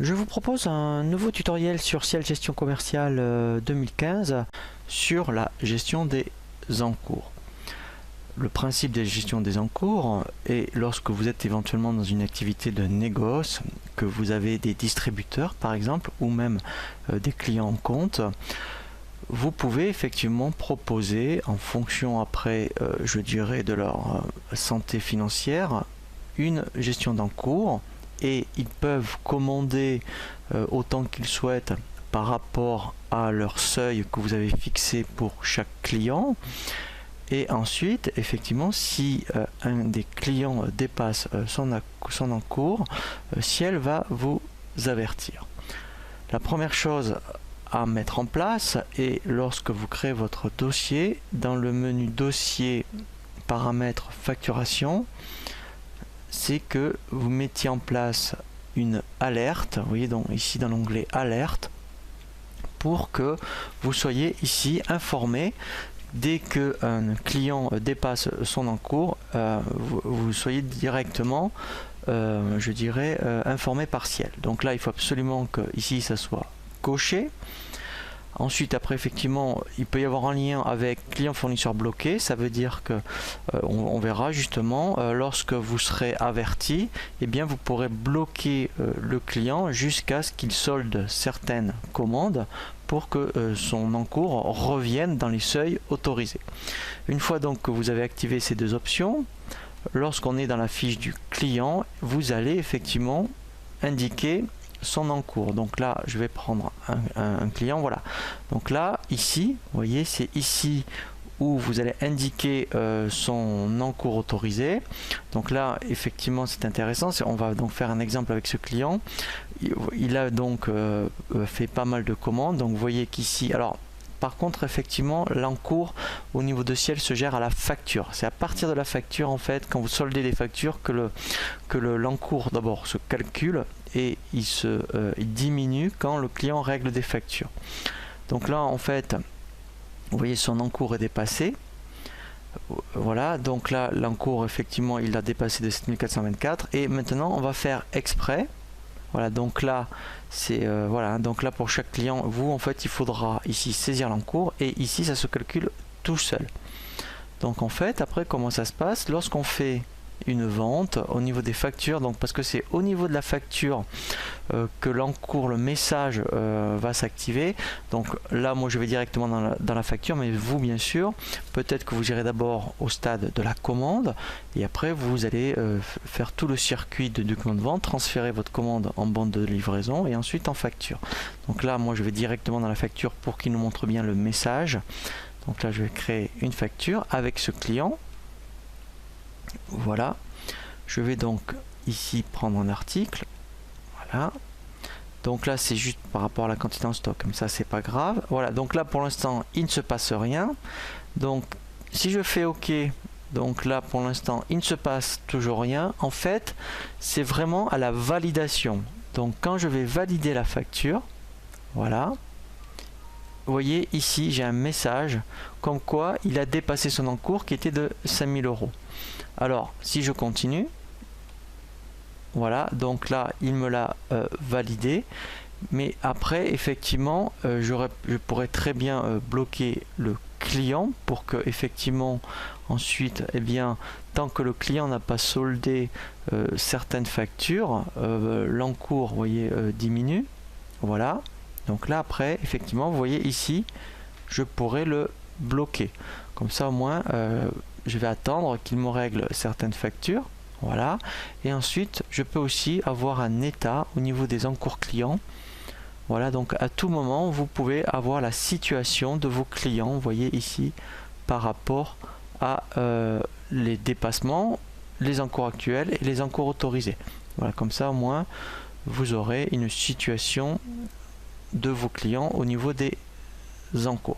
Je vous propose un nouveau tutoriel sur Ciel Gestion Commerciale 2015 sur la gestion des encours. Le principe des gestions des encours est lorsque vous êtes éventuellement dans une activité de négoce, que vous avez des distributeurs par exemple ou même des clients en compte, vous pouvez effectivement proposer en fonction après je dirais de leur santé financière une gestion d'encours. Et ils peuvent commander autant qu'ils souhaitent par rapport à leur seuil que vous avez fixé pour chaque client. Et ensuite, effectivement, si un des clients dépasse son encours, Ciel va vous avertir. La première chose à mettre en place est lorsque vous créez votre dossier, dans le menu dossier paramètres facturation, c'est que vous mettiez en place une alerte, vous voyez donc ici dans l'onglet alerte, pour que vous soyez ici informé dès qu'un client dépasse son encours, vous soyez directement, je dirais, informé par Ciel. Donc là, il faut absolument que ici ça soit coché. Ensuite, après, effectivement, il peut y avoir un lien avec client fournisseur bloqué. Ça veut dire que on verra justement lorsque vous serez averti, eh bien, vous pourrez bloquer le client jusqu'à ce qu'il solde certaines commandes pour que son encours revienne dans les seuils autorisés. Une fois donc que vous avez activé ces deux options, lorsqu'on est dans la fiche du client, vous allez effectivement indiquer son encours. Donc là, je vais prendre un client, voilà. Donc là, ici, vous voyez, c'est ici où vous allez indiquer son encours autorisé. Donc là, effectivement, c'est intéressant. On va donc faire un exemple avec ce client. Il a donc fait pas mal de commandes. Donc vous voyez qu'ici, alors par contre, effectivement, l'encours au niveau de Ciel se gère à la facture. C'est à partir de la facture, en fait, quand vous soldez des factures, que l'encours d'abord se calcule et il diminue quand le client règle des factures. Donc là, en fait, vous voyez, son encours est dépassé. Voilà, donc là, l'encours, effectivement, il a dépassé de 7424. Et maintenant, on va faire exprès. Voilà, donc là, c'est voilà, donc là pour chaque client, vous en fait, il faudra ici saisir l'encours et ici, ça se calcule tout seul. Donc en fait, après, comment ça se passe lorsqu'on fait une vente au niveau des factures, donc parce que c'est au niveau de la facture que l'encours, le message va s'activer. Donc là, moi je vais directement dans la facture, mais vous bien sûr, peut-être que vous irez d'abord au stade de la commande et après vous allez faire tout le circuit de document de vente, transférer votre commande en bande de livraison et ensuite en facture. Donc là, moi je vais directement dans la facture pour qu'il nous montre bien le message. Donc là, je vais créer une facture avec ce client. Voilà, je vais donc ici prendre un article. Voilà, donc là c'est juste par rapport à la quantité en stock, comme ça c'est pas grave. Voilà, donc là pour l'instant il ne se passe rien. Donc si je fais OK, donc là pour l'instant il ne se passe toujours rien. En fait, c'est vraiment à la validation. Donc quand je vais valider la facture, voilà, vous voyez ici j'ai un message comme quoi il a dépassé son encours qui était de 5000 €. Alors si je continue, voilà, donc là il me l'a validé, mais après effectivement je pourrais très bien bloquer le client pour que effectivement ensuite, eh bien, tant que le client n'a pas soldé certaines factures, l'encours, vous voyez, diminue. Voilà, donc là après effectivement vous voyez ici je pourrais le bloquer, comme ça au moins je vais attendre qu'il me règle certaines factures. Voilà, et ensuite je peux aussi avoir un état au niveau des encours clients. Voilà, donc à tout moment vous pouvez avoir la situation de vos clients, vous voyez ici, par rapport à les dépassements, les encours actuels et les encours autorisés. Voilà, comme ça au moins vous aurez une situation de vos clients au niveau des encours.